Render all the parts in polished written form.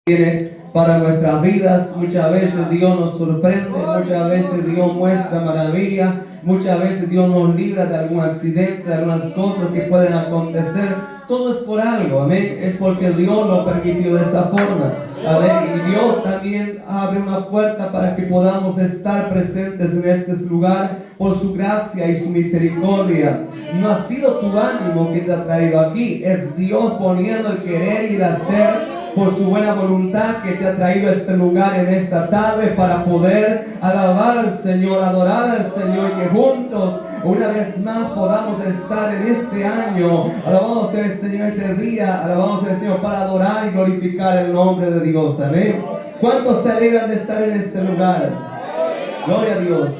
tiene para nuestras vidas. Muchas veces Dios nos sorprende, muchas veces Dios muestra maravilla, muchas veces Dios nos libra de algún accidente, de algunas cosas que pueden acontecer. Todo es por algo, amén. Es porque Dios lo permitió de esa forma, amén. Y Dios también abre una puerta para que podamos estar presentes en este lugar por su gracia y su misericordia. No ha sido tu ánimo que te ha traído aquí, es Dios poniendo el querer y el hacer por su buena voluntad que te ha traído a este lugar en esta tarde para poder alabar al Señor, adorar al Señor, y que juntos una vez más podamos estar en este año. Alabamos al Señor este día, alabamos al Señor para adorar y glorificar el nombre de Dios, amén. ¿Cuántos se alegran de estar en este lugar? Gloria a Dios.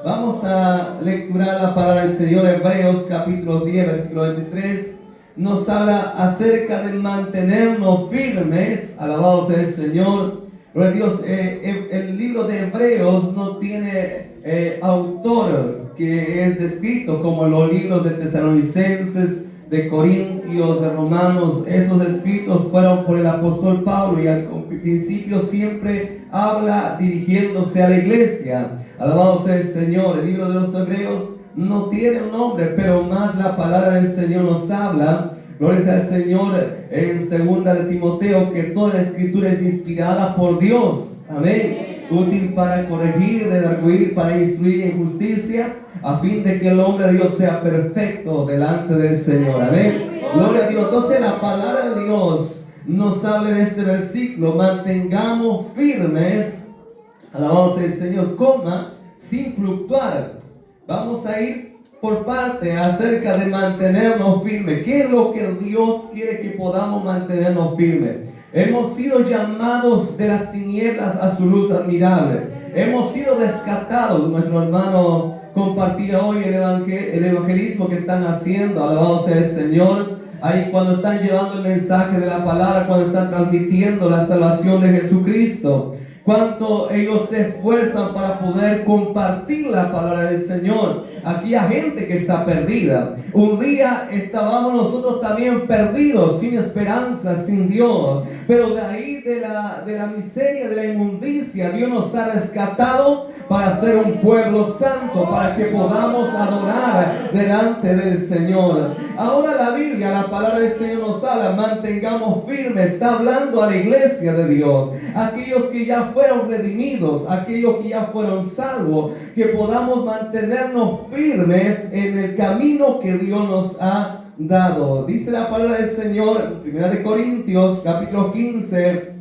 Vamos a lecturar la palabra del Señor. Hebreos capítulo 10 versículo 23 nos habla acerca de mantenernos firmes. Alabado sea el Señor. Gloria a Dios. El libro de Hebreos no tiene autor que es descrito como los libros de Tesalonicenses, de Corintios, de Romanos. Esos escritos fueron por el apóstol Pablo y al principio siempre habla dirigiéndose a la iglesia. Alabado sea el Señor. El libro de los Hebreos no tiene un nombre, pero más la palabra del Señor nos habla. Gloria al Señor en 2 de Timoteo, que toda la escritura es inspirada por Dios, amén, útil para corregir, redarguir, para instruir en justicia, a fin de que el hombre de Dios sea perfecto delante del Señor, amén. Gloria a Dios. Entonces la palabra de Dios nos habla en este versículo: mantengamos firmes, alabamos al Señor, sin fluctuar. Vamos a ir por parte acerca de mantenernos firmes. ¿Qué es lo que Dios quiere que podamos mantenernos firmes? Hemos sido llamados de las tinieblas a su luz admirable. Hemos sido rescatados. Nuestro hermano compartía hoy el evangelismo que están haciendo. Alabado sea el Señor. Ahí cuando están llevando el mensaje de la palabra, cuando están transmitiendo la salvación de Jesucristo. Cuánto ellos se esfuerzan para poder compartir la palabra del Señor. Aquí hay gente que está perdida. Un día estábamos nosotros también perdidos, sin esperanza, sin Dios. Pero de ahí, de la miseria, de la inmundicia, Dios nos ha rescatado para ser un pueblo santo, para que podamos adorar delante del Señor. Ahora la Biblia, la palabra del Señor nos habla: mantengamos firmes. Está hablando a la iglesia de Dios, aquellos que ya fueron redimidos, aquellos que ya fueron salvos, que podamos mantenernos firmes en el camino que Dios nos ha dado. Dice la palabra del Señor en 1 Corintios capítulo 15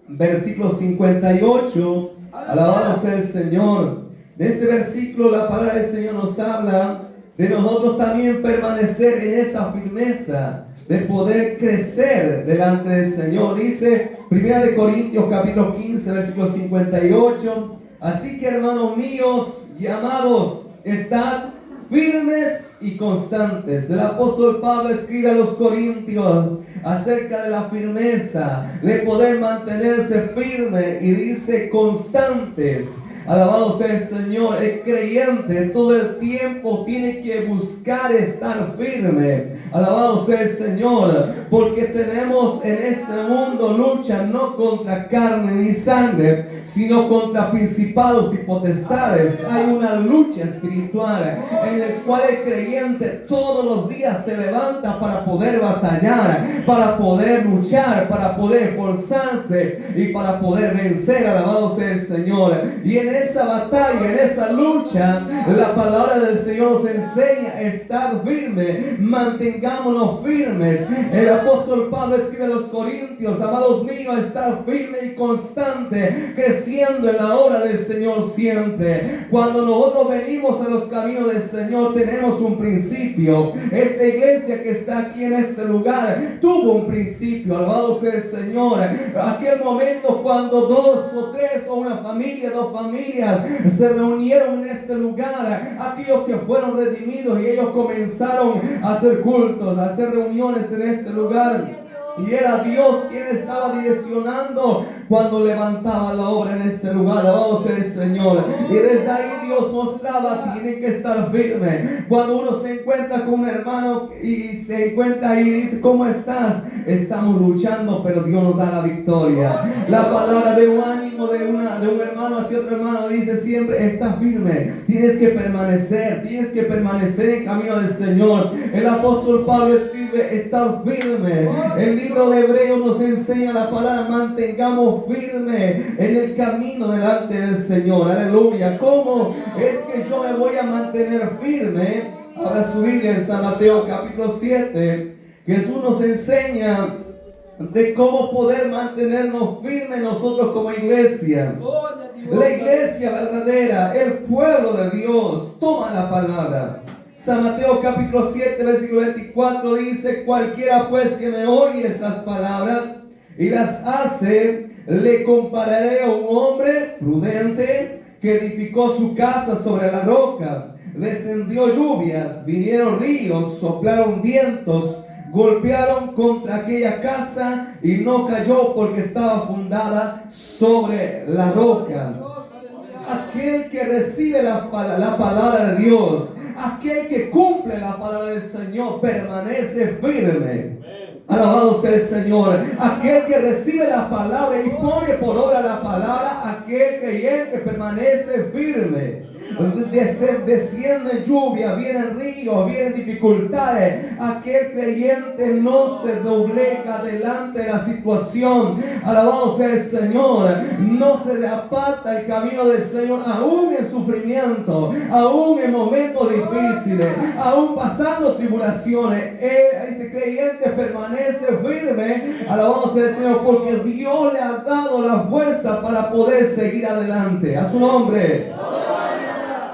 versículo 58. Alabado sea el Señor. De este versículo la palabra del Señor nos habla de nosotros también permanecer en esa firmeza, de poder crecer delante del Señor. Dice 1 Corintios capítulo 15 versículo 58: así que, hermanos míos y amados, estad firmes y constantes. El apóstol Pablo escribe a los corintios acerca de la firmeza, de poder mantenerse firme, y dice constantes. Alabado sea el Señor. El creyente todo el tiempo tiene que buscar estar firme. Alabado sea el Señor, porque tenemos en este mundo lucha no contra carne ni sangre, sino contra principados y potestades. Hay una lucha espiritual en la cual el creyente todos los días se levanta para poder batallar, para poder luchar, para poder esforzarse y para poder vencer. Alabado sea el Señor. Y en esa batalla, en esa lucha, la palabra del Señor nos enseña a estar firme. Mantengámonos firmes. El apóstol Pablo escribe a los corintios: amados míos, estar firme y constante, creciendo en la obra del Señor siempre. Cuando nosotros venimos a los caminos del Señor, tenemos un principio. Esta iglesia que está aquí en este lugar tuvo un principio. Alabado sea el Señor. Aquel momento cuando 2 o 3 o una familia, 2 familias se reunieron en este lugar, aquellos que fueron redimidos, y ellos comenzaron a hacer cultos, a hacer reuniones en este lugar. Y era Dios quien estaba direccionando cuando levantaba la obra en este lugar. Alabado sea el Señor. Y desde ahí Dios mostraba, tiene que estar firme. Cuando uno se encuentra con un hermano y se encuentra ahí y dice, ¿cómo estás? Estamos luchando, pero Dios nos da la victoria. La palabra de un ánimo de un hermano hacia otro hermano dice siempre, está firme. Tienes que permanecer en el camino del Señor. El apóstol Pablo escribe, estar firme. El libro de Hebreos nos enseña la palabra, mantengamos firme en el camino delante del Señor. Aleluya. ¿Cómo es que yo me voy a mantener firme? Ahora su Biblia en San Mateo capítulo 7, Jesús nos enseña de cómo poder mantenernos firmes nosotros como iglesia. La iglesia verdadera, el pueblo de Dios, toma la palabra. San Mateo capítulo 7, versículo 24 dice, cualquiera pues que me oye estas palabras y las hace, le compararé a un hombre prudente que edificó su casa sobre la roca. Descendió lluvias, vinieron ríos, soplaron vientos, golpearon contra aquella casa y no cayó porque estaba fundada sobre la roca. Aquel que recibe la palabra de Dios, aquel que cumple la palabra del Señor, permanece firme. Alabado sea el Señor. Aquel que recibe la palabra y pone por obra la palabra, aquel creyente permanece firme. Desciende lluvia, vienen ríos, vienen dificultades. Aquel creyente no se doblega delante de la situación. Alabado sea el Señor. No se le aparta el camino del Señor, aún en sufrimiento, aún en momentos difíciles, aún pasando tribulaciones. Ese creyente permanece firme. Alabado sea el Señor, porque Dios le ha dado la fuerza para poder seguir adelante. A su nombre.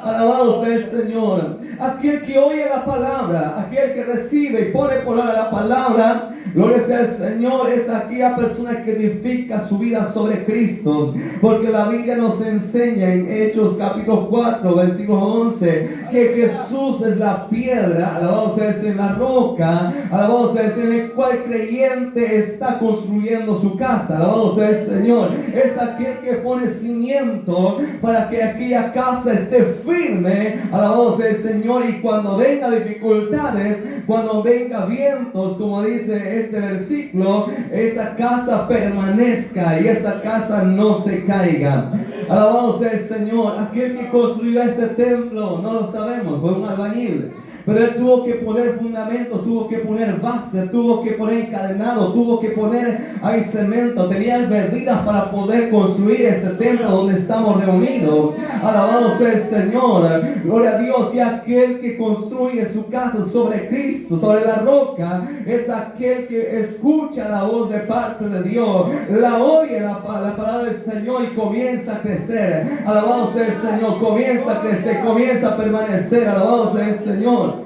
Alabado sea el Señor. Aquel que oye la palabra, aquel que recibe y pone por obra la palabra, gloria sea el Señor, es aquella persona que edifica su vida sobre Cristo. Porque la Biblia nos enseña en Hechos capítulo 4, versículo 11, que Jesús es la piedra, alabado sea el Señor, la roca, alabado sea el Señor, en el cual creyente está construyendo su casa. Alabado sea el Señor. Es aquel que pone cimiento para que aquella casa esté firme. Alabado sea el Señor. Y cuando venga dificultades, cuando venga vientos, como dice este versículo, esa casa permanezca y esa casa no se caiga. Alabado sea el Señor. Aquel que construyó este templo, no lo sabemos, fue un albañil. Pero él tuvo que poner fundamentos, tuvo que poner base, tuvo que poner encadenado, tuvo que poner ahí cemento. Tenía medidas para poder construir ese templo donde estamos reunidos. Alabado sea el Señor. Gloria a Dios. Y aquel que construye su casa sobre Cristo, sobre la roca, es aquel que escucha la voz de parte de Dios, la oye la palabra del Señor y comienza a crecer. Alabado sea el Señor. Comienza a crecer, comienza a permanecer. Alabado sea el Señor.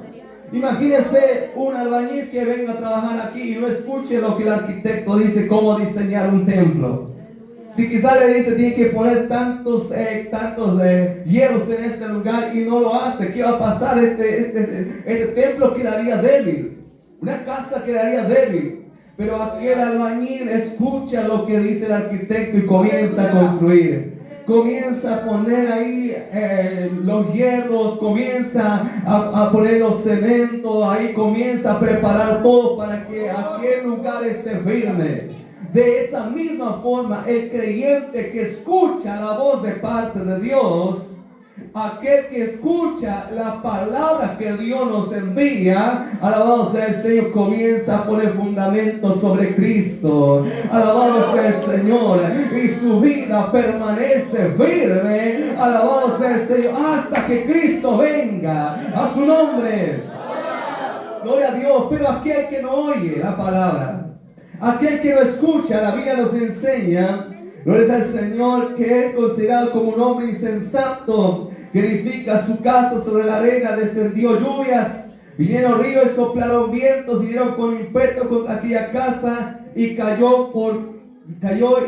Imagínese un albañil que venga a trabajar aquí y no escuche lo que el arquitecto dice, cómo diseñar un templo. Si quizás le dice, tiene que poner tantos hierros en este lugar y no lo hace, ¿qué va a pasar? Este templo quedaría débil, una casa quedaría débil. Pero aquel albañil escucha lo que dice el arquitecto y comienza a construir. Comienza a poner ahí los hierros, comienza a poner los cementos, ahí comienza a preparar todo para que aquel lugar esté firme. De esa misma forma, el creyente que escucha la voz de parte de Dios, aquel que escucha la palabra que Dios nos envía, alabado sea el Señor, comienza a poner fundamentos sobre Cristo. Alabado sea el Señor. Y su vida permanece firme. Alabado sea el Señor hasta que Cristo venga. A su nombre. Gloria a Dios. Pero aquel que no oye la palabra, aquel que no escucha, la Biblia nos enseña, gloria al Señor, que es considerado como un hombre insensato, que edifica su casa sobre la arena. Descendió lluvias, vinieron ríos, soplaron vientos y dieron con impeto contra aquella casa y cayó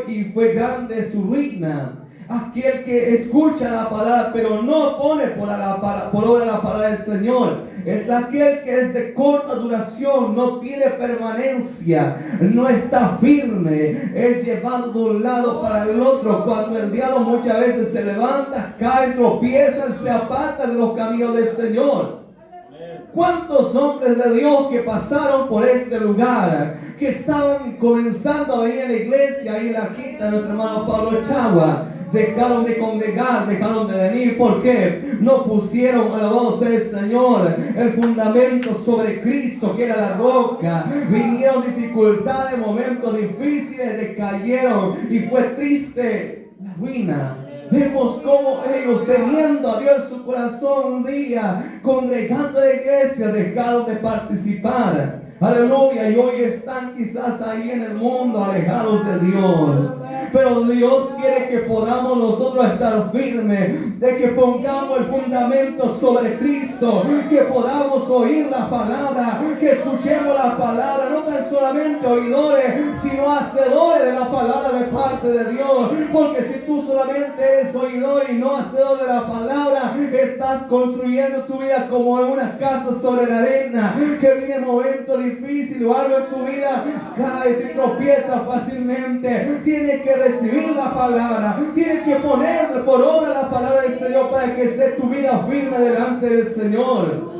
y fue grande su ruina. Aquel que escucha la palabra, pero no pone por obra la palabra del Señor. Es aquel que es de corta duración, no tiene permanencia, no está firme, es llevado de un lado para el otro. Cuando el diablo muchas veces se levanta, cae, tropieza, se aparta de los caminos del Señor. ¿Cuántos hombres de Dios que pasaron por este lugar, que estaban comenzando a venir a la iglesia ahí en la quinta de nuestro hermano Pablo Chagua, dejaron de congregar, dejaron de venir? ¿Por qué? No pusieron, alabado sea el Señor, el fundamento sobre Cristo, que era la roca. Vinieron dificultades, momentos difíciles, decayeron y fue triste la ruina. Vemos cómo ellos, teniendo a Dios en su corazón, un día congregando en la iglesia, dejaron de participar. Aleluya, y hoy están quizás ahí en el mundo alejados de Dios. Pero Dios quiere que podamos nosotros estar firmes, de que pongamos el fundamento sobre Cristo, que podamos oír la palabra, que escuchemos la palabra, no tan solamente oidores, sino hacedores de la palabra de parte de Dios. Porque si tú solamente eres oidor y no hacedor de la palabra, estás construyendo tu vida como en una casa sobre la arena, que viene momentos difíciles o algo en tu vida, caes y tropiezas fácilmente. Tienes que recibir la palabra, tienes que ponerle por obra la palabra del Señor para que esté tu vida firme delante del Señor.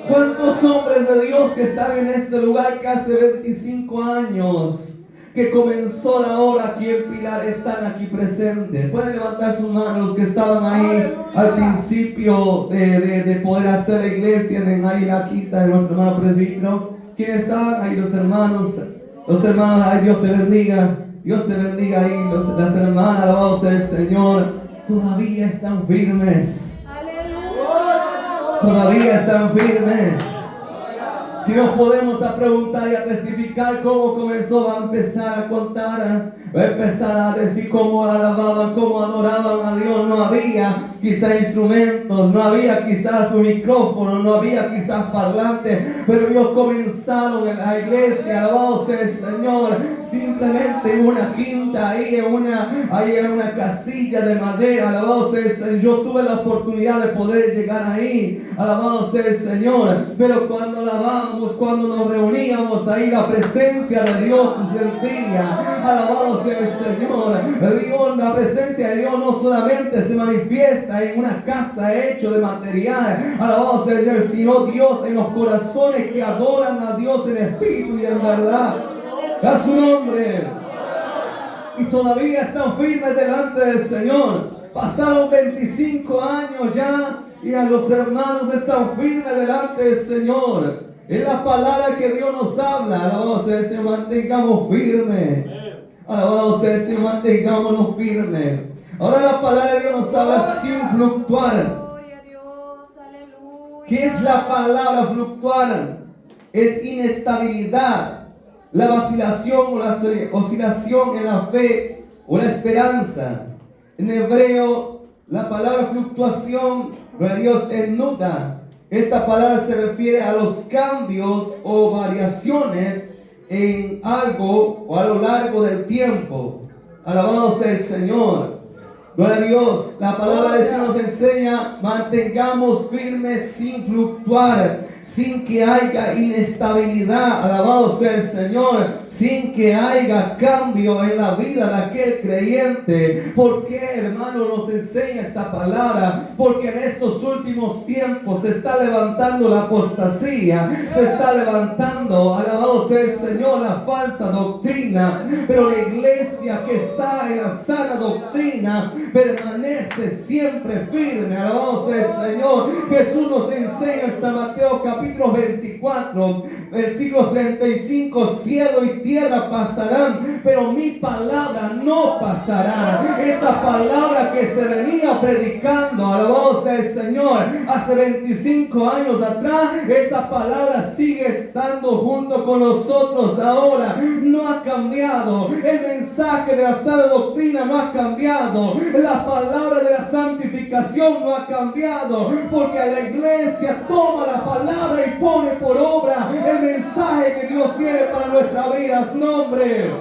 ¿Cuántos hombres de Dios que están en este lugar que hace 25 años que comenzó la obra aquí en Pilar están aquí presentes? Pueden levantar sus manos los que estaban ahí al principio de poder hacer la iglesia ahí en la quinta de nuestro hermano presbítero. ¿Quiénes estaban ahí? Los hermanos, ay, Dios te bendiga. Dios te bendiga ahí, las hermanas, alabado sea el Señor. Todavía están firmes. Todavía están firmes. Si nos podemos a preguntar y a testificar cómo comenzó, va a empezar a contar, va a empezar a decir cómo alababan, cómo adoraban a Dios. No había quizás instrumentos, no había quizás un micrófono, no había quizás parlantes, pero ellos comenzaron en la iglesia, alabado sea el Señor, simplemente en una quinta, ahí en una casilla de madera, alabado sea el Señor. Yo tuve la oportunidad de poder llegar ahí, alabado sea el Señor, pero cuando alabamos, cuando nos reuníamos ahí, la presencia de Dios se sentía, alabado sea el Señor. Dios, la presencia de Dios no solamente se manifiesta en una casa hecha de material, alabado sea el Señor, sino Dios en los corazones que adoran a Dios en espíritu y en verdad. A su nombre. Y todavía están firmes delante del Señor. Pasaron 25 años ya y a los hermanos están firmes delante del Señor. Es la palabra que Dios nos habla. Alabado sea el Señor, mantengamos firmes. Alabado sea el Señor, mantengámonos firmes. Ahora la palabra de Dios nos habla sin fluctuar. ¿Qué es la palabra fluctuar? Es inestabilidad, la vacilación o la oscilación en la fe o la esperanza. En hebreo, la palabra fluctuación, gloria a Dios, es nuda. Esta palabra se refiere a los cambios o variaciones en algo o a lo largo del tiempo. Alabado sea el Señor. Gloria a Dios. La palabra de Dios nos enseña: mantengamos firmes sin fluctuar, sin que haya inestabilidad. Alabado sea el Señor. Sin que haya cambio en la vida de aquel creyente. ¿Por qué, hermano, nos enseña esta palabra? Porque en estos últimos tiempos se está levantando la apostasía, se está levantando, alabado sea el Señor, la falsa doctrina. Pero la iglesia que está en la sana doctrina permanece siempre firme. Alabado sea el Señor. Jesús nos enseña en San Mateo capítulo 24, versículos 35: cielo y tierra pasarán, pero mi palabra no pasará. Esa palabra que se venía predicando, alabado sea el Señor, hace 25 años atrás, esa palabra sigue estando junto con nosotros ahora. No ha cambiado. El mensaje de la sana doctrina no ha cambiado. La palabra de la santificación no ha cambiado, porque la iglesia toma la palabra y pone por obra el mensaje que Dios tiene para nuestra vida. A su nombre.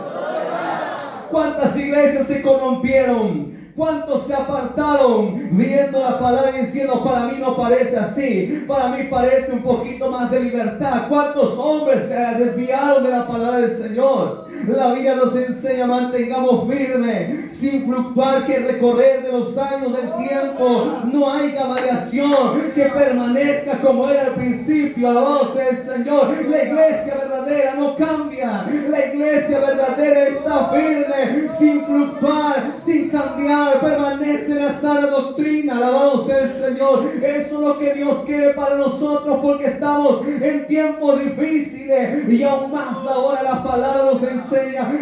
¿Cuántas iglesias se corrompieron? ¿Cuántos se apartaron viendo la palabra y diciendo, para mí no parece así, para mí parece un poquito más de libertad? ¿Cuántos hombres se desviaron de la palabra del Señor? La Biblia nos enseña, mantengamos firme, sin fluctuar, que recorrer de los años del tiempo no haya variación, que permanezca como era al principio. Alabado sea el Señor. La iglesia verdadera no cambia, la iglesia verdadera está firme, sin fluctuar, sin cambiar, permanece en la sana doctrina. Alabado sea el Señor. Eso es lo que Dios quiere para nosotros, porque estamos en tiempos difíciles y aún más ahora la palabra nos enseña,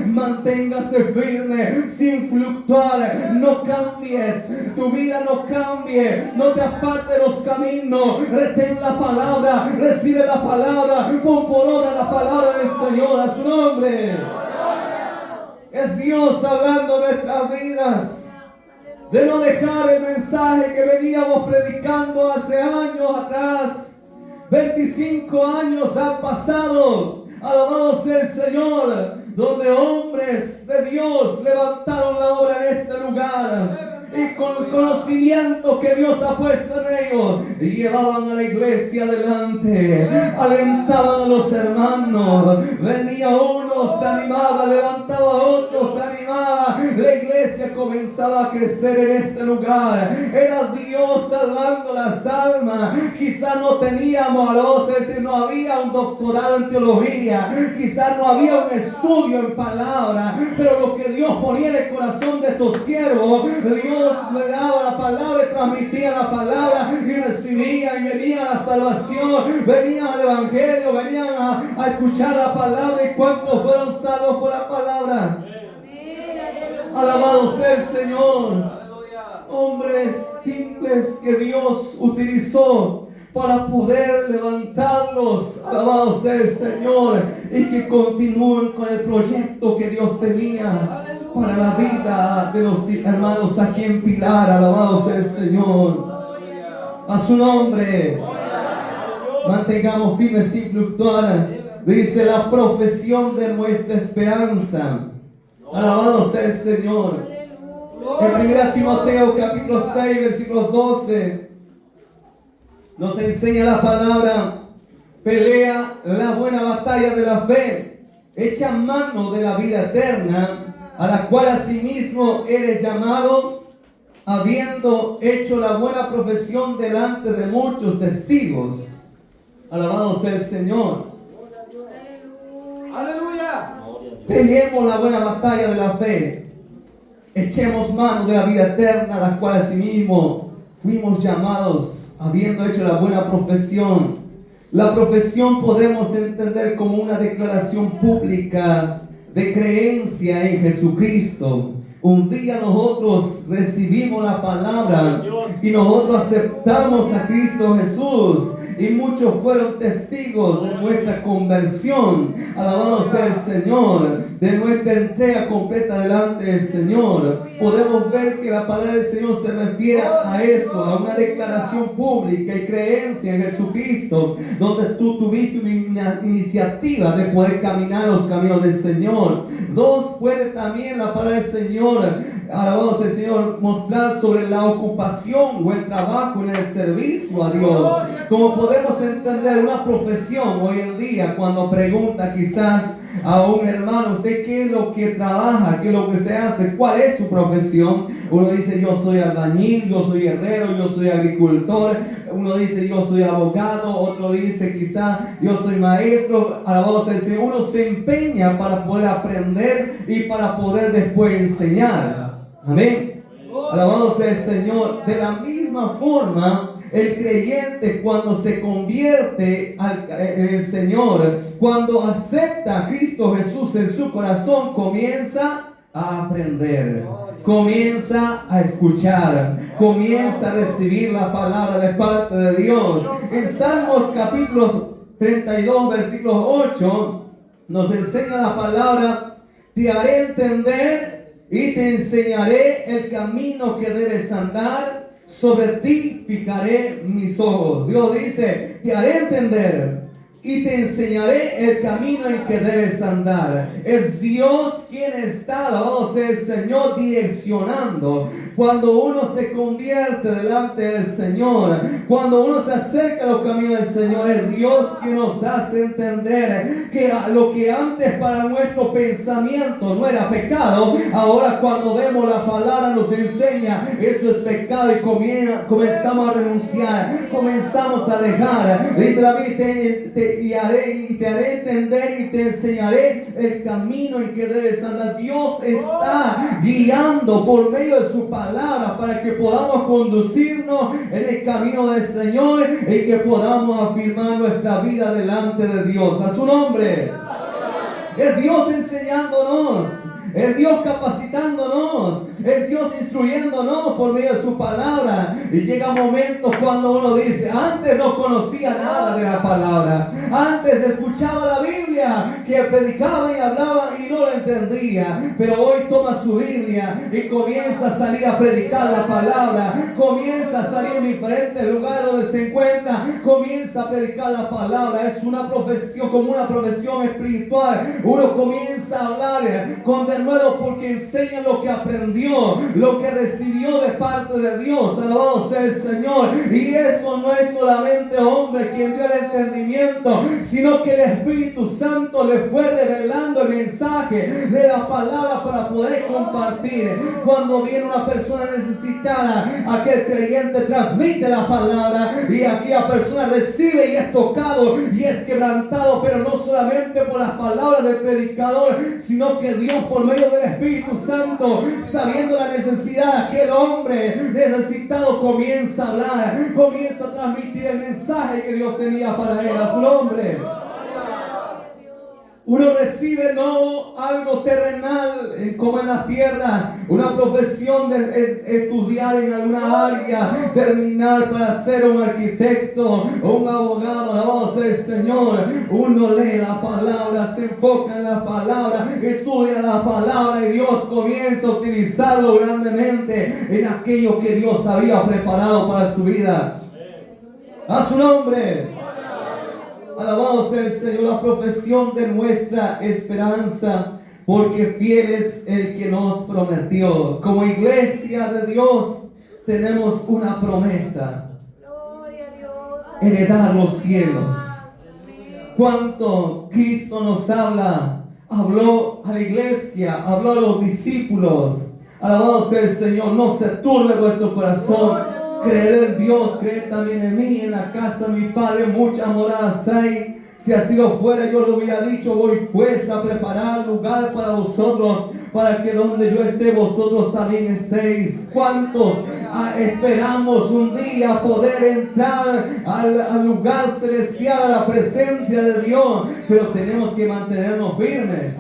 manténgase firme, sin fluctuar, no cambies, tu vida no cambie, no te apartes de los caminos, retén la palabra, recibe la palabra, pon por obra la palabra del Señor, a su nombre. Es Dios hablando de nuestras vidas, de no dejar el mensaje que veníamos predicando hace años atrás. 25 años han pasado, alabado sea el Señor, donde hombres de Dios levantaron la obra en este lugar. Y con el conocimiento que Dios ha puesto en ellos, llevaban a la iglesia adelante, alentaban a los hermanos. Venía uno, se animaba, levantaba a otro, se animaba. La iglesia comenzaba a crecer en este lugar. Era Dios salvando las almas. Quizás no teníamos a los, es decir, no había un doctorado en teología, quizás no había un estudio en palabra, pero lo que Dios ponía en el corazón de estos siervos, Dios le daba la palabra y transmitía la palabra, y recibían y venían a la salvación, venían al evangelio, venían a escuchar la palabra. ¿Y cuántos fueron salvos por la palabra? Alabado sea el Señor. Hombres simples que Dios utilizó para poder levantarlos, alabado sea el Señor, y que continúen con el proyecto que Dios tenía para la vida de los hermanos aquí en Pilar. Alabado sea el Señor, a su nombre. Mantengamos firmes sin fluctuar, dice la profesión de nuestra esperanza. Alabado sea el Señor. En 1 Timoteo capítulo 6 versículo 12 nos enseña la palabra: pelea la buena batalla de la fe, echa mano de la vida eterna, a la cual asimismo eres llamado, habiendo hecho la buena profesión delante de muchos testigos. Alabado sea el Señor. Aleluya. Peleemos la buena batalla de la fe, echemos mano de la vida eterna, a la cual asimismo fuimos llamados, habiendo hecho la buena profesión. La profesión podemos entender como una declaración pública de creencia en Jesucristo. Un día nosotros recibimos la palabra y nosotros aceptamos a Cristo Jesús, y muchos fueron testigos de nuestra conversión. Alabado sea el Señor, de nuestra entrega completa delante del Señor. Podemos ver que la palabra del Señor se refiere a eso, a una declaración pública y creencia en Jesucristo, donde tú tuviste una iniciativa de poder caminar los caminos del Señor. Dos, puede también la palabra del Señor, alabado sea el Señor, mostrar sobre la ocupación o el trabajo en el servicio a Dios. Como podemos entender una profesión hoy en día, cuando pregunta quizás a un hermano, ¿usted qué es lo que trabaja? ¿Qué es lo que usted hace? ¿Cuál es su profesión? Uno dice, yo soy albañil, yo soy herrero, yo soy agricultor. Uno dice, yo soy abogado. Otro dice, quizás, yo soy maestro. Alabado sea el Señor. Uno se empeña para poder aprender y para poder después enseñar. Amén. Alabado sea el Señor. De la misma forma, el creyente, cuando se convierte en el Señor, cuando acepta a Cristo Jesús en su corazón, comienza a aprender, comienza a escuchar, comienza a recibir la palabra de parte de Dios. En Salmos capítulo 32 versículo 8 nos enseña la palabra: te haré entender y te enseñaré el camino que debes andar, sobre ti fijaré mis ojos. Dios dice, te haré entender, y te enseñaré el camino en que debes andar. Es Dios quien está, alabado sea el Señor, direccionando. Cuando uno se convierte delante del Señor, cuando uno se acerca a los caminos del Señor, es Dios quien nos hace entender que lo que antes para nuestro pensamiento no era pecado, ahora cuando vemos la palabra nos enseña, esto es pecado, y comenzamos a renunciar, comenzamos a dejar. Dice la Biblia, te haré entender y te enseñaré el camino en que debes andar. Dios está guiando por medio de su palabra para que podamos conducirnos en el camino del Señor y que podamos afirmar nuestra vida delante de Dios. A su nombre. Es Dios enseñándonos, es Dios capacitándonos, es Dios instruyéndonos por medio de su palabra. Y llega momentos cuando uno dice, antes no conocía nada de la palabra, antes escuchaba la Biblia que predicaba y hablaba y no la entendía, pero hoy toma su Biblia y comienza a salir a predicar la palabra, comienza a salir en diferentes lugares donde se encuentra, comienza a predicar la palabra. Es una profesión, como una profesión espiritual. Uno comienza a hablar con denuedo porque enseña lo que aprendió, lo que recibió de parte de Dios. Alabado sea el Señor. Y eso no es solamente hombre quien dio el entendimiento, sino que el Espíritu Santo le fue revelando el mensaje de la palabra para poder compartir. Cuando viene una persona necesitada, aquel creyente transmite la palabra y aquella persona recibe y es tocado y es quebrantado, pero no solamente por las palabras del predicador, sino que Dios por medio del Espíritu Santo, sabiendo la necesidad de aquel hombre necesitado, comienza a hablar, comienza a transmitir el mensaje que Dios tenía para él. A su nombre. Uno recibe no algo terrenal como en la tierra, una profesión de estudiar en alguna área, terminar para ser un arquitecto o un abogado. Alabado sea el Señor. Uno lee la palabra, se enfoca en la palabra, estudia la palabra y Dios comienza a utilizarlo grandemente en aquello que Dios había preparado para su vida. A su nombre. Alabado sea el Señor. La profesión de nuestra esperanza, porque fiel es el que nos prometió. Como iglesia de Dios tenemos una promesa: heredar los cielos. ¿Cuánto Cristo nos habla? Habló a la iglesia, habló a los discípulos. Alabado sea el Señor. No se turbe vuestro corazón. Creed en Dios, creed también en mí. En la casa de mi Padre muchas moradas hay. Si así lo fuera, yo lo hubiera dicho. Voy pues a preparar lugar para vosotros, para que donde yo esté, vosotros también estéis. ¿Cuántos esperamos un día poder entrar al lugar celestial, a la presencia de Dios? Pero tenemos que mantenernos firmes.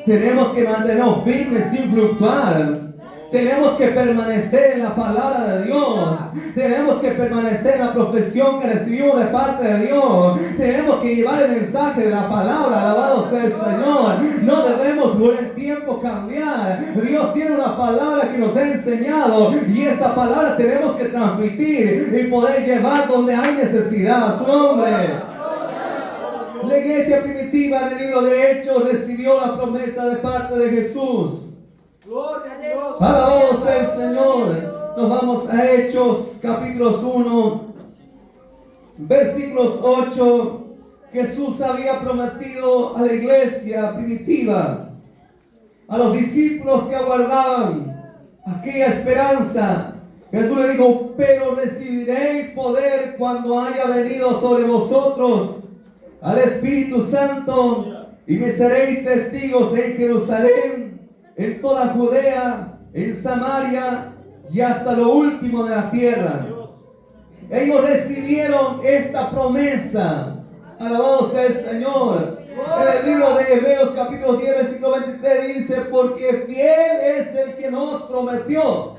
Tenemos que mantenernos firmes sin fluctuar. Tenemos que permanecer en la palabra de Dios. Tenemos que permanecer en la profesión que recibimos de parte de Dios. Tenemos que llevar el mensaje de la palabra. Alabado sea el Señor. No debemos por el tiempo cambiar. Dios tiene una palabra que nos ha enseñado y esa palabra tenemos que transmitir y poder llevar donde hay necesidad. Su nombre. La iglesia primitiva en el libro de Hechos recibió la promesa de parte de Jesús. Gloria a Dios. Alabado sea el Señor. Nos vamos a Hechos capítulos 1, versículos 8. Jesús había prometido a la iglesia primitiva, a los discípulos que aguardaban aquella esperanza. Jesús le dijo: pero recibiréis poder cuando haya venido sobre vosotros al Espíritu Santo, y me seréis testigos en Jerusalén, en toda Judea, en Samaria y hasta lo último de la tierra. Ellos recibieron esta promesa. Alabado sea el Señor. En el libro de Hebreos capítulo 10 versículo 23 dice: porque fiel es el que nos prometió.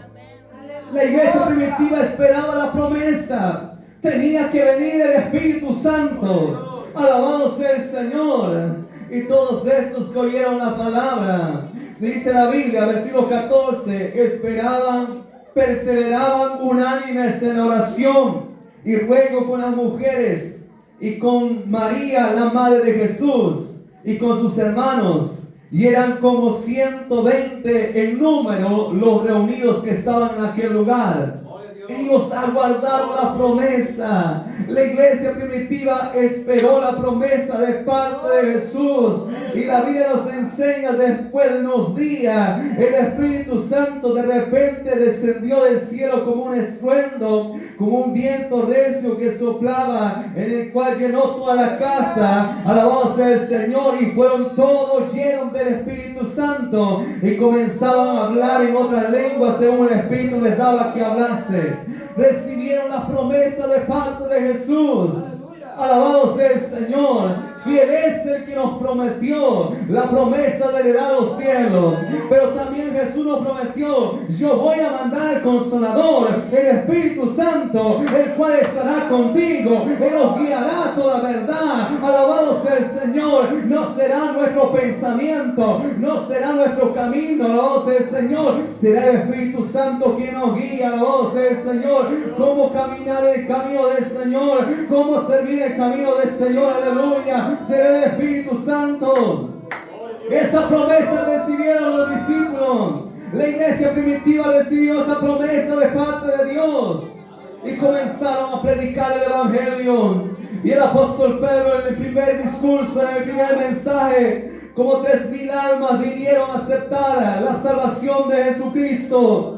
La iglesia primitiva esperaba la promesa. Tenía que venir el Espíritu Santo. Alabado sea el Señor. Y todos estos que oyeron la palabra, dice la Biblia, versículo 14, esperaban, perseveraban unánimes en oración y ruego con las mujeres y con María, la madre de Jesús, y con sus hermanos. Y eran como 120 en número los reunidos que estaban en aquel lugar. Ellos aguardaron la promesa. La iglesia primitiva esperó la promesa de parte de Jesús. Y la Biblia nos enseña, después de unos días, el Espíritu Santo de repente descendió del cielo como un estruendo, como un viento recio que soplaba, en el cual llenó toda la casa. Alabado sea el Señor. Y fueron todos llenos del Espíritu Santo y comenzaban a hablar en otras lenguas según el Espíritu les daba que hablase. Recibieron la promesa de parte de Jesús. Alabado sea el Señor. Fiel es el que nos prometió la promesa de heredar los cielos. Pero también Jesús nos prometió: yo voy a mandar al Consolador, el Espíritu Santo, el cual estará contigo. Él os guiará a toda verdad. Alabado sea el Señor. No será nuestro pensamiento, no será nuestro camino. Alabado sea el Señor. Será el Espíritu Santo quien nos guía. Alabado sea el Señor. Cómo caminar el camino del Señor, cómo servir el camino del Señor. Aleluya. Será el Espíritu Santo. Esa promesa recibieron los discípulos. La iglesia primitiva recibió esa promesa de parte de Dios y comenzaron a predicar el Evangelio. Y el apóstol Pedro, en el primer discurso, en el primer mensaje, como 3,000 almas vinieron a aceptar la salvación de Jesucristo.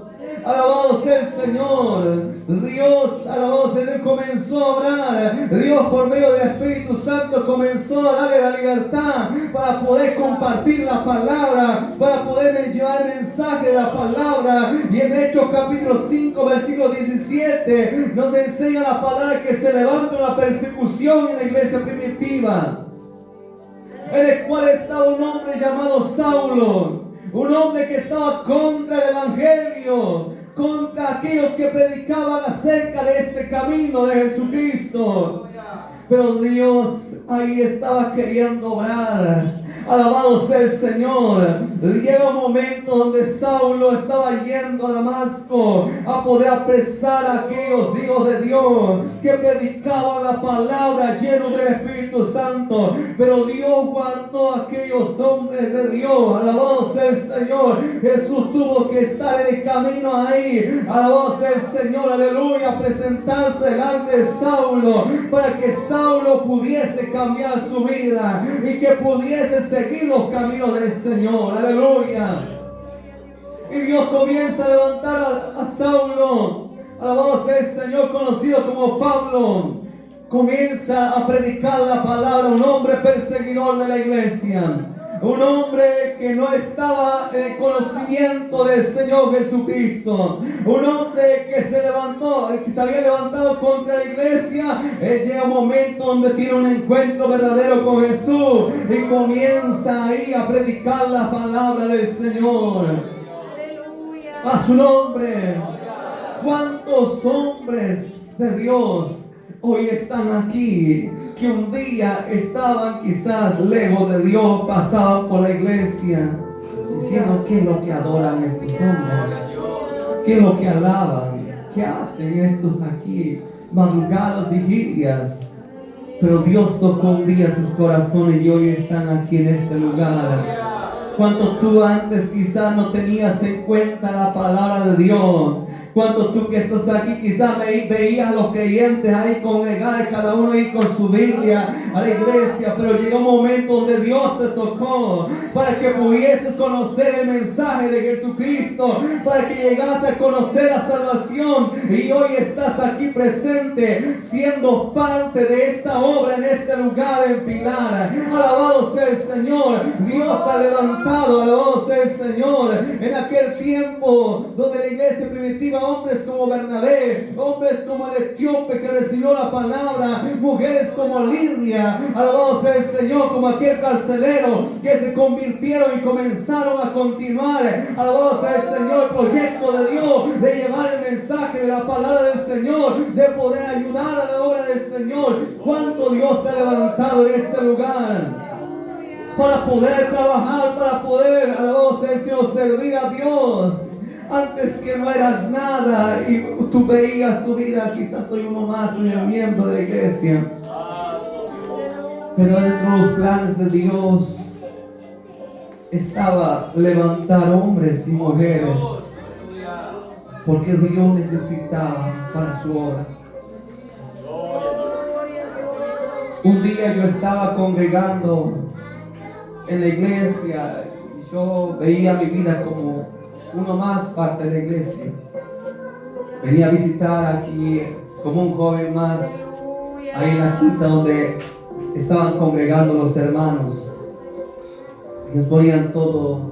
Alabado sea el Señor. Dios, alabado sea Él, comenzó a obrar. Dios, por medio del Espíritu Santo, comenzó a darle la libertad para poder compartir la palabra, para poder llevar el mensaje de la palabra. Y en Hechos capítulo 5, versículo 17, nos enseña la palabra que se levanta una persecución en la iglesia primitiva, en el cual estaba un hombre llamado Saulo. Un hombre que estaba contra el Evangelio, contra aquellos que predicaban acerca de este camino de Jesucristo. Pero Dios ahí estaba queriendo obrar. Alabado sea el Señor. Llega un momento donde Saulo estaba yendo a Damasco a poder apresar a aquellos hijos de Dios que predicaban la palabra llenos del Espíritu Santo. Pero Dios guardó a aquellos hombres de Dios. Alabado sea el Señor. Jesús tuvo que estar en el camino ahí. Alabado sea el Señor. Aleluya. Presentarse delante de Saulo para que Saulo pudiese cambiar su vida y que pudiese seguir los caminos del Señor. Aleluya. Y Dios comienza a levantar a Saulo. Alabado sea el Señor, conocido como Pablo. Comienza a predicar la palabra, un hombre perseguidor de la iglesia. Un hombre que no estaba en el conocimiento del Señor Jesucristo. Un hombre que se levantó, que se había levantado contra la iglesia. Llega un momento donde tiene un encuentro verdadero con Jesús y comienza ahí a predicar la palabra del Señor. A su nombre. ¿Cuántos hombres de Dios hoy están aquí, que un día estaban quizás lejos de Dios, pasaban por la iglesia, diciendo: ¿qué es lo que adoran estos hombres? ¿Qué es lo que alaban? ¿Qué hacen estos aquí? Madrugadas, vigilias. Pero Dios tocó un día sus corazones y hoy están aquí en este lugar. Cuanto tú antes quizás no tenías en cuenta la palabra de Dios. Cuando tú que estás aquí quizás veías a los creyentes ahí congregar, cada uno ahí con su Biblia a la iglesia, pero llegó un momento donde Dios se tocó para que pudieses conocer el mensaje de Jesucristo, para que llegases a conocer la salvación, y hoy estás aquí presente siendo parte de esta obra en este lugar en Pilar. Alabado sea el Señor. Dios ha levantado, alabado sea el Señor, en aquel tiempo donde la iglesia primitiva, hombres como Bernabé, hombres como el etíope que recibió la palabra, mujeres como Lidia, alabado sea el Señor, como aquel carcelero, que se convirtieron y comenzaron a continuar, alabado sea el Señor, el proyecto de Dios de llevar el mensaje de la palabra del Señor, de poder ayudar a la obra del Señor. ¿Cuánto Dios te ha levantado en este lugar para poder trabajar, para poder, alabado sea el Señor, servir a Dios? Antes que no eras nada y tú veías tu vida, quizás soy uno más, un miembro de la iglesia. Pero dentro de los planes de Dios estaba levantar hombres y mujeres, porque Dios necesitaba para su obra. Un día yo estaba congregando en la iglesia y yo veía mi vida como uno más parte de la iglesia. Venía a visitar aquí como un joven más, ahí en la quinta donde estaban congregando los hermanos. Ellos ponían todo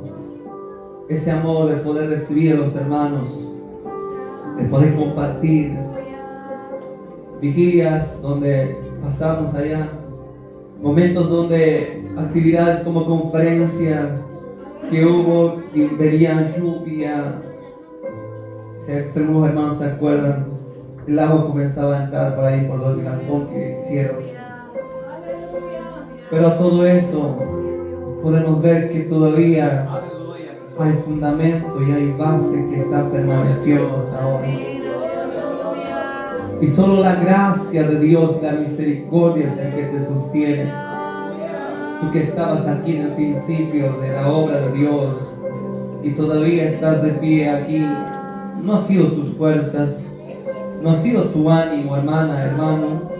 ese amor de poder recibir a los hermanos, de poder compartir vigilias donde pasamos allá, momentos donde actividades como conferencia que hubo y venía lluvia. Si algunos hermanos se acuerdan, el agua comenzaba a entrar por ahí por los cantón que hicieron. Pero a todo eso podemos ver que todavía hay fundamento y hay base que está permaneciendo hasta ahora. Y solo la gracia de Dios, la misericordia es la que te sostiene. Tú que estabas aquí en el principio de la obra de Dios y todavía estás de pie aquí, no ha sido tus fuerzas, no ha sido tu ánimo, hermana, hermano,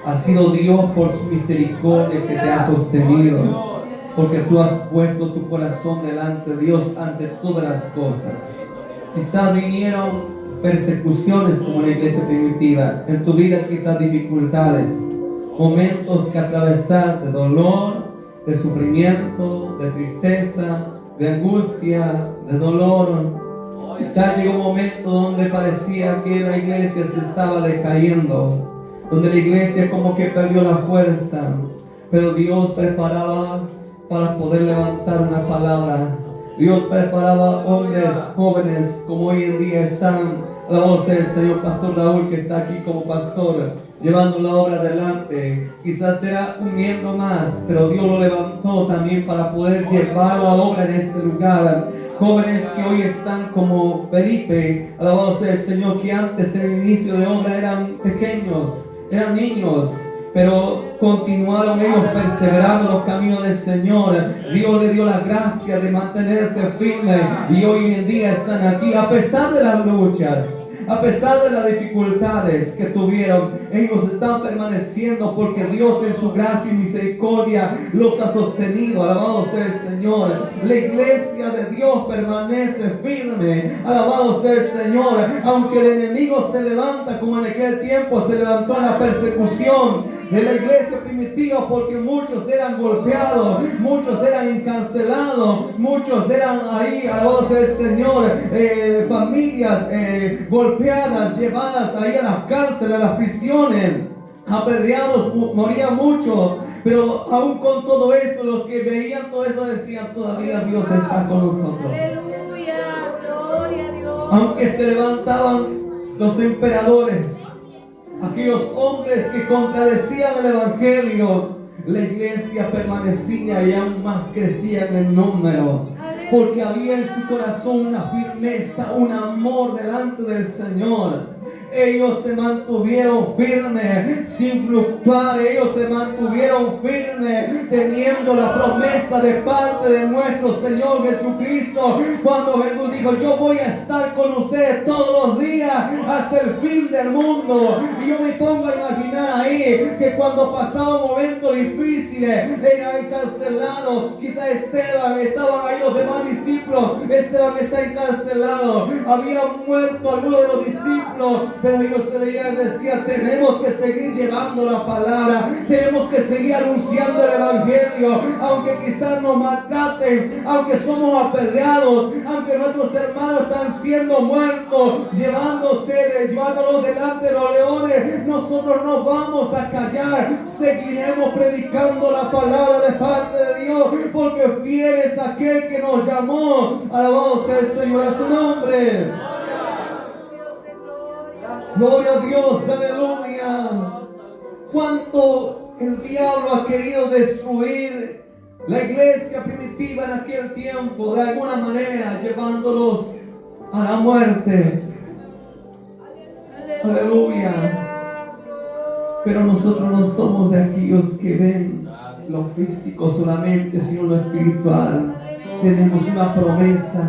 ha sido Dios por su misericordia que te ha sostenido, porque tú has puesto tu corazón delante de Dios ante todas las cosas. Quizás vinieron persecuciones como en la iglesia primitiva, en tu vida quizás dificultades, momentos que atravesar de dolor, de sufrimiento, de tristeza, de angustia, de dolor. Quizás llegó un momento donde parecía que la iglesia se estaba decayendo, donde la iglesia como que perdió la fuerza, pero Dios preparaba para poder levantar una palabra. Dios preparaba hombres jóvenes como hoy en día están. Alabado sea el Señor Pastor Raúl, que está aquí como pastor, llevando la obra adelante. Quizás será un miembro más, pero Dios lo levantó también para poder llevar la obra en este lugar. Jóvenes que hoy están como Felipe, alabado sea el Señor, que antes en el inicio de obra eran pequeños, eran niños, pero continuaron ellos perseverando los caminos del Señor. Dios le dio la gracia de mantenerse firme y hoy en día están aquí a pesar de las luchas. A pesar de las dificultades que tuvieron, ellos están permaneciendo porque Dios en su gracia y misericordia los ha sostenido. Alabado sea el Señor. La iglesia de Dios permanece firme. Alabado sea el Señor. Aunque el enemigo se levanta como en aquel tiempo se levantó en la persecución de la iglesia primitiva, porque muchos eran golpeados, muchos eran encarcelados, muchos eran ahí, alabado sea el Señor, familias golpeadas, llevadas ahí a las cárceles, a las prisiones, apedreados, morían muchos. Pero aún con todo eso, los que veían todo eso decían, todavía Dios está con nosotros. Aleluya, gloria a Dios. Aunque se levantaban los emperadores, aquellos hombres que contradecían el evangelio, la iglesia permanecía y aún más crecía en el número, porque había en su corazón una firmeza, un amor delante del Señor. Ellos se mantuvieron firmes sin fluctuar. Ellos se mantuvieron firmes teniendo la promesa de parte de nuestro Señor Jesucristo, cuando Jesús dijo: yo voy a estar con ustedes todos los días hasta el fin del mundo. Y yo me pongo a imaginar ahí que cuando pasaban momentos difíciles, eran encarcelados. Quizá Esteban, estaban ahí los demás discípulos. Esteban está encarcelado, habían muerto algunos de los discípulos, pero ellos se veían y decían: tenemos que seguir llevando la palabra, tenemos que seguir anunciando el evangelio, aunque quizás nos maltraten, aunque somos apedreados, aunque nuestros hermanos están siendo muertos, llevándolos delante de los leones, nosotros no vamos a callar, seguiremos predicando la palabra de parte de Dios, porque fiel es aquel que nos llamó. Alabado sea el Señor a su nombre. Gloria a Dios, aleluya. Cuánto el diablo ha querido destruir la iglesia primitiva en aquel tiempo, de alguna manera llevándolos a la muerte. Aleluya. Pero nosotros no somos de aquellos que ven lo físico solamente, sino lo espiritual. Tenemos una promesa.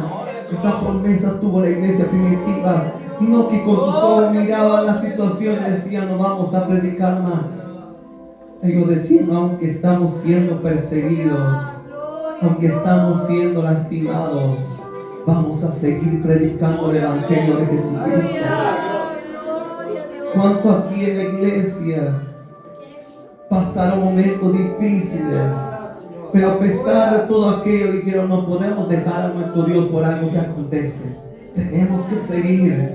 Esa promesa tuvo la iglesia primitiva. No que con sus ojos miraban la situación y decían, no vamos a predicar más. Ellos decían, aunque estamos siendo perseguidos, aunque estamos siendo lastimados, vamos a seguir predicando el Evangelio de Jesucristo. ¿Cuánto aquí en la iglesia pasaron momentos difíciles? Pero a pesar de todo aquello, dijeron, no podemos dejar a nuestro Dios por algo que acontece. Tenemos que seguir,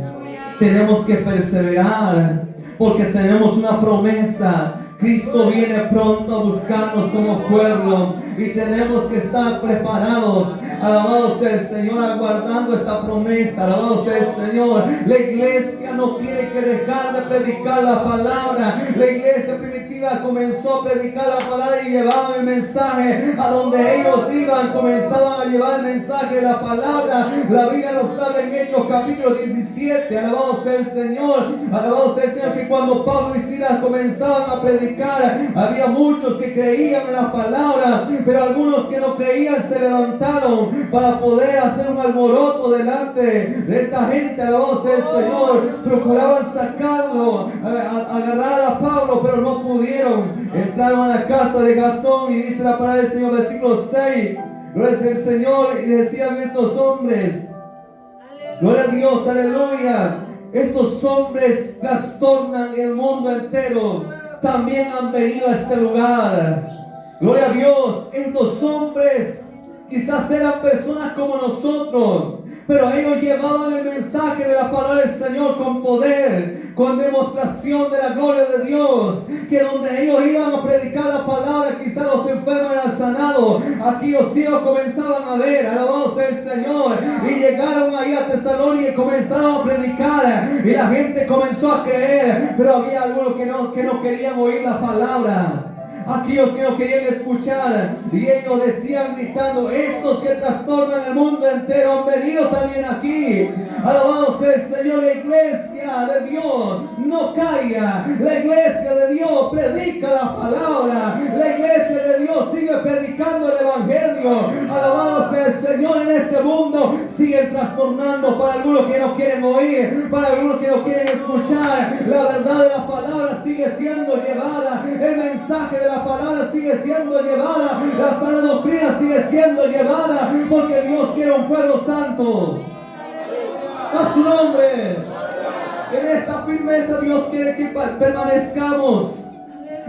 tenemos que perseverar, porque tenemos una promesa. Cristo viene pronto a buscarnos como pueblo y tenemos que estar preparados. Alabado sea el Señor, aguardando esta promesa. Alabado sea el Señor. La iglesia no tiene que dejar de predicar la palabra. La iglesia primitiva comenzó a predicar la palabra y llevaban el mensaje a donde ellos iban. Comenzaban a llevar el mensaje de la palabra. La Biblia nos habla en Hechos capítulo 17. Alabado sea el Señor. Alabado sea el Señor, que cuando Pablo y Silas comenzaban a predicar, había muchos que creían en la palabra, pero algunos que no creían se levantaron para poder hacer un alboroto delante de esta gente. Alabado sea el Señor. Procuraban sacarlo, agarrar a Pablo, pero no pudieron. Entraron a la casa de Jasón y dice la palabra del Señor, versículo 6. Gloria sea el Señor. Y decían estos hombres, gloria a Dios, aleluya, estos hombres trastornan el mundo entero. También han venido a este lugar. Gloria a Dios. Estos hombres quizás eran personas como nosotros, pero ellos llevaban el mensaje de la palabra del Señor con poder, con demostración de la gloria de Dios. Que donde ellos iban a predicar la palabra, quizás los enfermos eran sanados, aquí los ciegos comenzaban a ver. Alabado sea el Señor. Y llegaron ahí a Tesalónica y comenzaron a predicar, y la gente comenzó a creer, pero había algunos que no querían oír la palabra. Aquellos que no querían escuchar, y ellos decían gritando, estos que trastornan el mundo entero han venido también aquí. Alabado sea el Señor. La iglesia de Dios no calla. La iglesia de Dios predica la palabra. La iglesia de Dios sigue predicando el Evangelio. Alabado sea el Señor. En este mundo siguen trastornando, para algunos que no quieren oír, para algunos que no quieren escuchar. La verdad de la palabra sigue siendo llevada. El mensaje de la palabra sigue siendo llevada. La sana doctrina sigue siendo llevada, porque Dios quiere un pueblo santo. A su nombre. En esta firmeza Dios quiere que permanezcamos.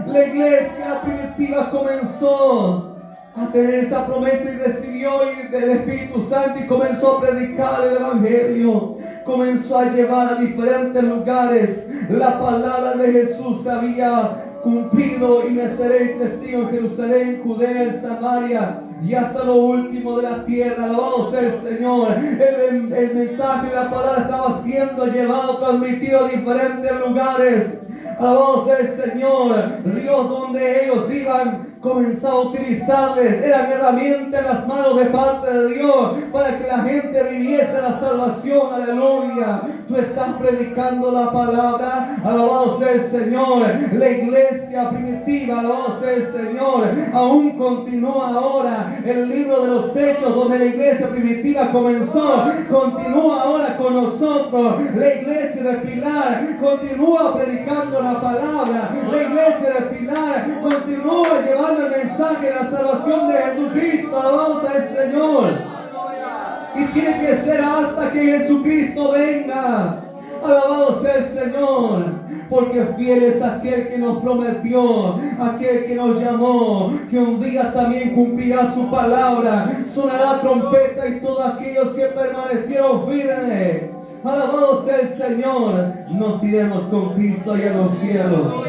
La iglesia primitiva comenzó a tener esa promesa y recibió del Espíritu Santo y comenzó a predicar el Evangelio. Comenzó a llevar a diferentes lugares. La palabra de Jesús se había cumplido, y me seréis testigos en Jerusalén, Judea, en Samaria y hasta lo último de la tierra. Alabado sea el Señor. El mensaje de la palabra estaba siendo llevado, transmitido a diferentes lugares. Alabado sea el Señor. Dios, donde ellos iban, comenzó a utilizarles. Eran herramientas en las manos de parte de Dios para que la gente viviese la salvación. Aleluya. Tú estás predicando la palabra. Alabado sea el Señor. La iglesia primitiva, alabado sea el Señor, aún continúa ahora. El libro de los Hechos, donde la iglesia primitiva comenzó, continúa ahora con nosotros. La iglesia de Pilar continúa predicando la palabra. La iglesia de Pilar continúa llevando el mensaje de la salvación de Jesucristo. Alabado sea el Señor. Y tiene que ser hasta que Jesucristo venga. Alabado sea el Señor, porque fiel es aquel que nos prometió, aquel que nos llamó, que un día también cumplirá su palabra. Sonará trompeta y todos aquellos que permanecieron firmes. Alabado sea el Señor. Nos iremos con Cristo allá en los cielos.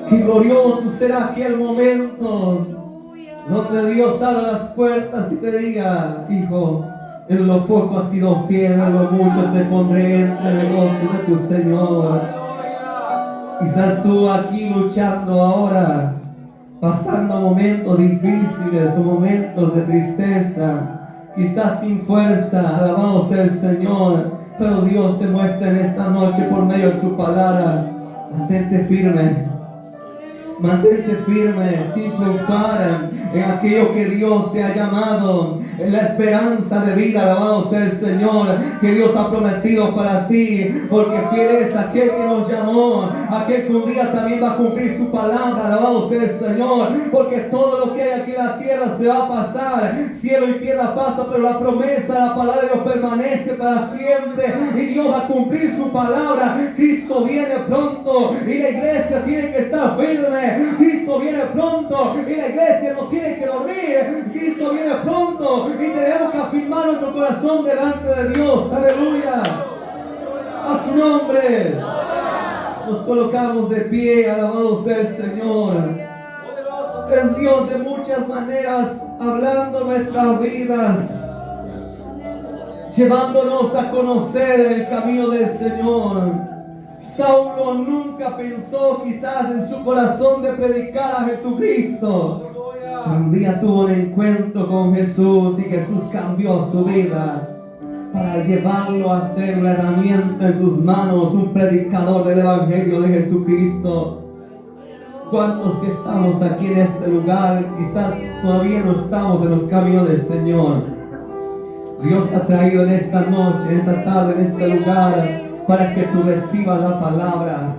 Qué glorioso será aquel momento donde Dios abra las puertas y te diga, hijo, en lo poco has sido fiel, en lo mucho te pondré entre negocios de tu Señor. Quizás tú aquí luchando ahora, pasando momentos difíciles o momentos de tristeza, quizás sin fuerza. Alabado sea el Señor, pero Dios te muestra en esta noche por medio de su palabra. Mantente firme. Mantente firme sin fluctuar en aquello que Dios te ha llamado, en la esperanza de vida, alabado sea el Señor, que Dios ha prometido para ti, porque fiel es aquel que nos llamó, aquel que un día también va a cumplir su palabra, alabado sea el Señor, porque todo lo que hay aquí en la tierra se va a pasar, cielo y tierra pasa, pero la promesa, la palabra de Dios permanece para siempre, y Dios va a cumplir su palabra. Cristo viene pronto, y la iglesia tiene que estar firme. Cristo viene pronto y la iglesia no tiene que dormir. Cristo viene pronto y tenemos que afirmar nuestro corazón delante de Dios. Aleluya. A su nombre. Nos colocamos de pie. Alabado sea el Señor. Es Dios de muchas maneras hablando nuestras vidas, llevándonos a conocer el camino del Señor. Saulo nunca pensó quizás en su corazón de predicar a Jesucristo. Un día tuvo un encuentro con Jesús y Jesús cambió su vida para llevarlo a ser una herramienta en sus manos, un predicador del Evangelio de Jesucristo. ¿Cuántos que estamos aquí en este lugar quizás todavía no estamos en los caminos del Señor? Dios te ha traído en esta noche, en esta tarde, en este lugar, para que tú recibas la palabra.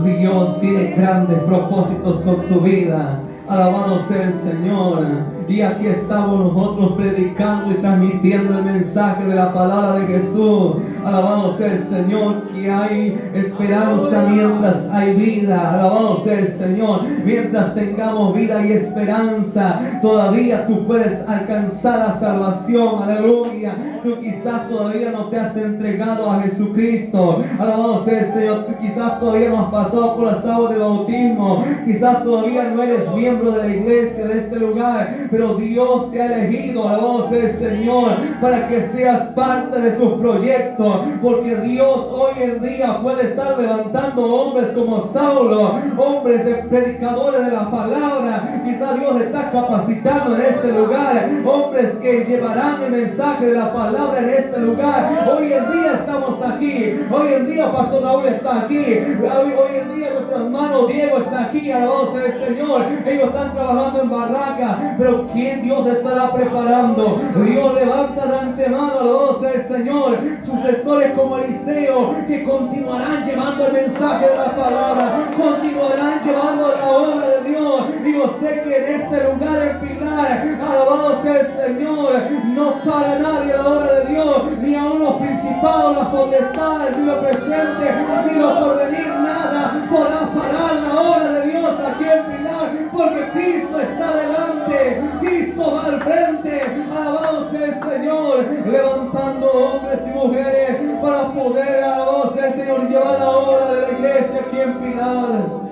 Dios tiene grandes propósitos con tu vida. Alabado sea el Señor. Y aquí estamos nosotros predicando y transmitiendo el mensaje de la palabra de Jesús. Alabado sea el Señor, que hay esperanza mientras hay vida. Alabado sea el Señor. Mientras tengamos vida y esperanza, todavía tú puedes alcanzar la salvación. Aleluya. Tú quizás todavía no te has entregado a Jesucristo. Alabado sea el Señor. Tú quizás todavía no has pasado por las aguas del bautismo. Quizás todavía no eres miembro de la iglesia de este lugar. Pero Dios te ha elegido, alabado sea el Señor, para que seas parte de sus proyectos, porque Dios hoy en día puede estar levantando hombres como Saulo, hombres de predicadores de la palabra. Quizás Dios está capacitando en este lugar, hombres que llevarán el mensaje de la palabra en este lugar. Hoy en día estamos aquí, hoy en día Pastor Raúl está aquí, hoy en día nuestro hermano Diego está aquí, alabado sea el Señor. Ellos están trabajando en Barraca, pero ¿quién Dios estará preparando? Dios levanta de antemano, alabado sea el Señor, sucesores como Eliseo, que continuarán llevando el mensaje de la palabra, continuarán llevando la obra de Dios. Y yo sé que en este lugar, en Pilar, alabado sea el Señor, no para nadie la obra de Dios, ni aun los principados, las potestades, ni lo presente, ni lo porvenir, nada podrá parar la obra de Dios aquí en Pilar, porque Cristo está delante, Cristo va al frente. Alabado sea el Señor, levantando hombres y mujeres para poder, alabado sea el Señor, llevar la obra de la iglesia aquí en Pilar.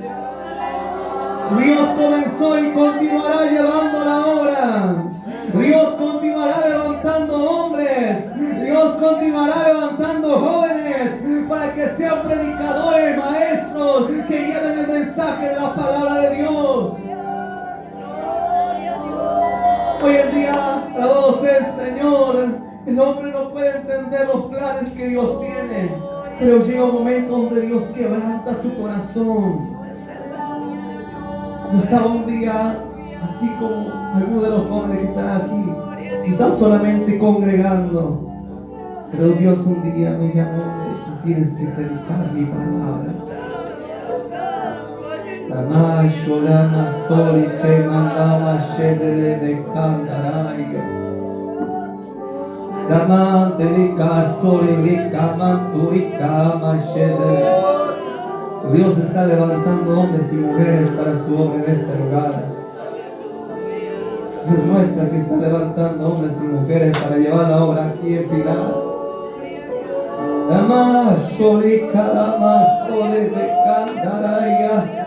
Dios comenzó y continuará llevando la obra. Dios continuará levantando hombres. Dios continuará levantando jóvenes para que sean predicadores, maestros, que lleven el mensaje de la palabra de Dios. Hoy en día, alabado sea el Señor, el hombre no puede entender los planes que Dios tiene, pero llega un momento donde Dios quebranta tu corazón. Yo estaba un día, así como algunos de los jóvenes que están aquí, quizás solamente congregando, pero Dios un día me llamó y me dijo: tienes que predicar mi palabra. La macho, la mastori, te mandaba shedele de cantaraya. La mandelica, torilica, manturica, machedele. Dios está levantando hombres y mujeres para su obra en este lugar. Dios muestra que está levantando hombres y mujeres para llevar la obra aquí en Pilar. La machorica, la mastore de cantaraya.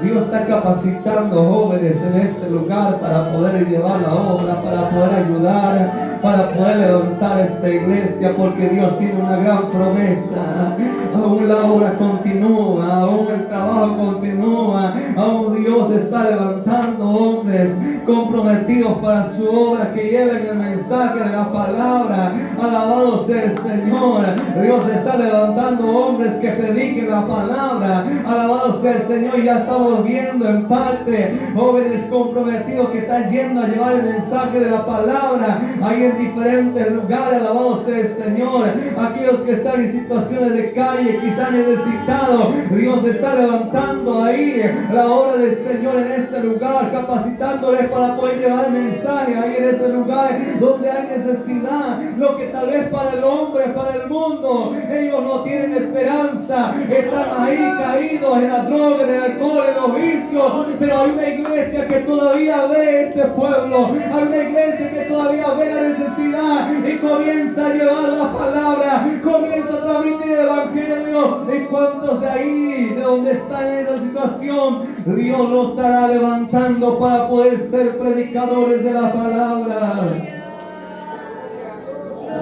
Dios está capacitando jóvenes en este lugar para poder llevar la obra, para poder ayudar, para poder levantar esta iglesia, porque Dios tiene una gran promesa. Aún la obra continúa, aún el trabajo continúa, aún Dios está levantando hombres comprometidos para su obra, que lleven el mensaje de la palabra. Alabado sea el Señor. Dios está levantando hombres que prediquen la palabra. Alabado sea el Señor. Y ya estamos viendo en parte jóvenes comprometidos que están yendo a llevar el mensaje de la palabra ahí en diferentes lugares. Alabado sea el Señor. Aquellos que están en situaciones de calle, quizás necesitados, Dios está levantando ahí la obra del Señor en este lugar, capacitándoles para poder llevar el mensaje ahí en ese lugar donde hay necesidad. Lo que tal vez para el hombre, para el mundo, ellos no tienen esperanza, están ahí caídos en la droga, en el alcohol, en los vicios. Pero hay una iglesia que todavía ve este pueblo, hay una iglesia que todavía ve la necesidad y comienza a llevar la palabra, comienza a transmitir el evangelio. ¿Y cuántos de ahí, de donde están en esa situación, Dios los estará levantando para poder ser predicadores de la palabra?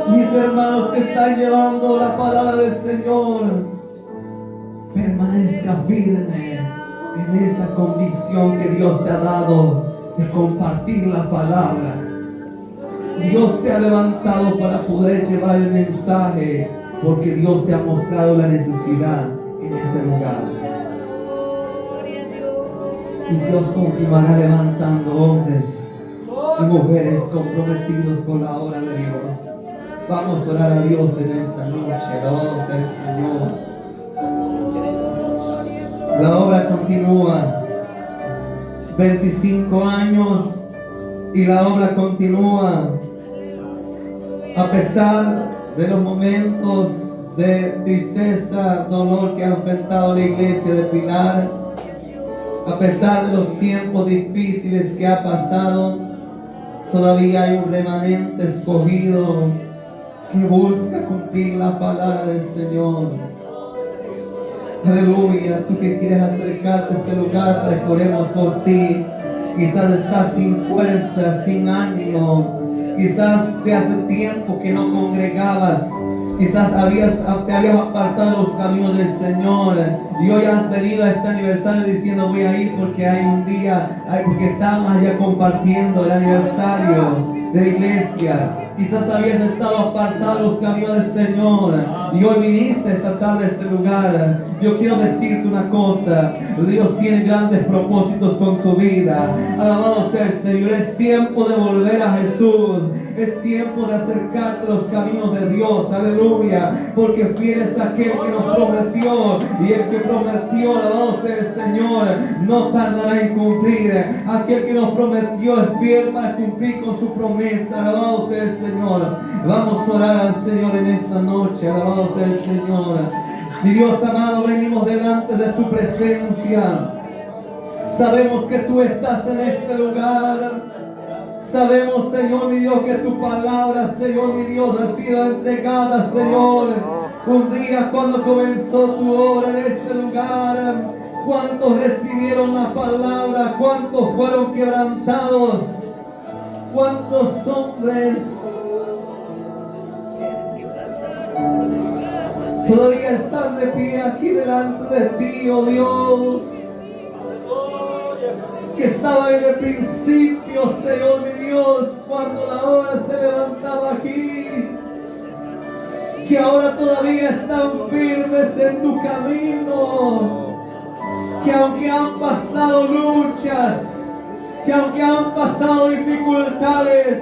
Mis hermanos que están llevando la palabra del Señor, permanezca firme en esa convicción que Dios te ha dado de compartir la palabra. Dios te ha levantado para poder llevar el mensaje, porque Dios te ha mostrado la necesidad en ese lugar. Y Dios continuará levantando hombres y mujeres comprometidos con la obra de Dios. Vamos a orar a Dios en esta noche. Alabado sea el Señor. La obra continúa. 25 años y la obra continúa. A pesar de los momentos de tristeza, dolor que ha enfrentado la iglesia de Pilar, a pesar de los tiempos difíciles que ha pasado, todavía hay un remanente escogido que busca cumplir la palabra del Señor. Aleluya. Tú que quieres acercarte a este lugar para que oremos por ti. Quizás estás sin fuerza, sin ánimo. Quizás de hace tiempo que no congregabas. Quizás te habías apartado de los caminos del Señor y hoy has venido a este aniversario diciendo voy a ir porque hay un día, porque estamos allá compartiendo el aniversario de la iglesia. Quizás habías estado apartado de los caminos del Señor y hoy viniste esta tarde a este lugar. Yo quiero decirte una cosa: Dios tiene grandes propósitos con tu vida. Alabado sea el Señor. Es tiempo de volver a Jesús. Es tiempo de acercarte a los caminos de Dios. Aleluya. Porque fiel es aquel que nos prometió, y el que prometió, alabado sea el Señor, no tardará en cumplir. Aquel que nos prometió es fiel para cumplir con su promesa. Alabado sea el Señor. Vamos a orar al Señor en esta noche. Alabado sea el Señor. Mi Dios amado, venimos delante de tu presencia. Sabemos que tú estás en este lugar. Sabemos, Señor, mi Dios, que tu palabra, Señor, mi Dios, ha sido entregada, Señor. Un día cuando comenzó tu obra en este lugar, ¿cuántos recibieron la palabra? ¿Cuántos fueron quebrantados? ¿Cuántos hombres todavía están de pie aquí delante de ti, oh Dios? Que estaba en el principio, Señor mi Dios, cuando la obra se levantaba aquí, que ahora todavía están firmes en tu camino, que aunque han pasado luchas, que aunque han pasado dificultades,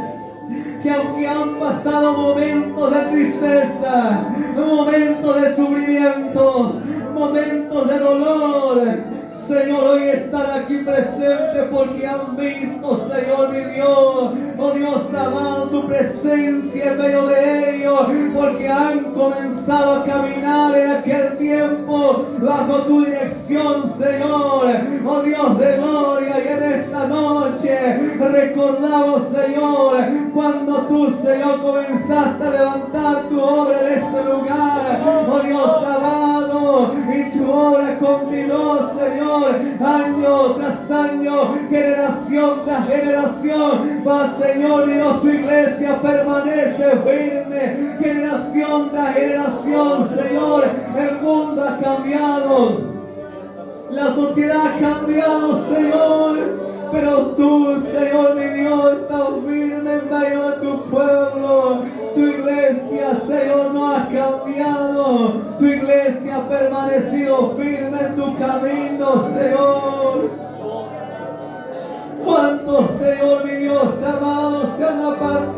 que aunque han pasado momentos de tristeza, momentos de sufrimiento, momentos de dolor, Señor, hoy están aquí presentes porque han visto, Señor mi Dios, oh Dios amado, tu presencia en medio de ellos, porque han comenzado a caminar en aquel tiempo bajo tu dirección, Señor, oh Dios de gloria. Y en esta noche recordamos, Señor, cuando tú, Señor, comenzaste a levantar tu obra en este lugar, oh Dios amado, y tu obra continuó, Señor. Señor, año tras año, generación tras generación, va, Señor, Dios, tu iglesia permanece firme, generación tras generación, Señor, el mundo ha cambiado. La sociedad ha cambiado, Señor, pero tú, Señor, mi Dios, estás firme en medio de tu pueblo. Tu iglesia, Señor, no ha cambiado. Tu iglesia ha permanecido firme en tu camino, Señor. ¿Cuántos, Señor, mi Dios amado, se han apartado